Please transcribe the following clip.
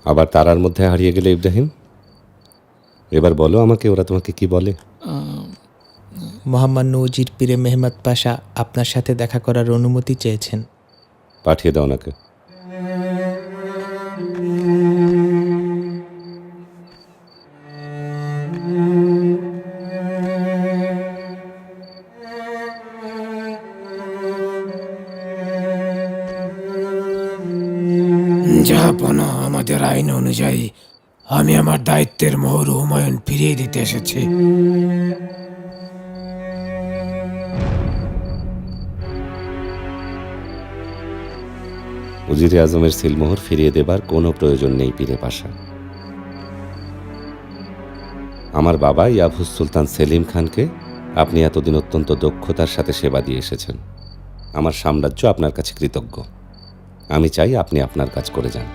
আবার তারার মধ্যে হারিয়ে গেলে ইব্রাহিম? এবার বলো আমাকে, ওরা তোমাকে কি বলে? মোহাম্মদ নজির পীরে মেহমদ পাশা আপনার সাথে দেখা করার অনুমতি চেয়েছেন। পাঠিয়ে দাও ওনাকে। জাহাপনা, আমাদের আইন অনুযায়ী আমি আমার দায়িত্বের মোহর হুমায়ুন ফিরিয়ে দিতে এসেছি। উজিরে আজমের সিলমোহর ফিরিয়ে দেবার কোনো প্রয়োজন নেই পীরে পাশা। আমার বাবা ইয়াভুস সুলতান সেলিম খানকে আপনি এতদিন অত্যন্ত দক্ষতার সাথে সেবা দিয়ে এসেছেন। আমার সাম্রাজ্য আপনার কাছে কৃতজ্ঞ। আমি চাই আপনি আপনার কাজ করে যান।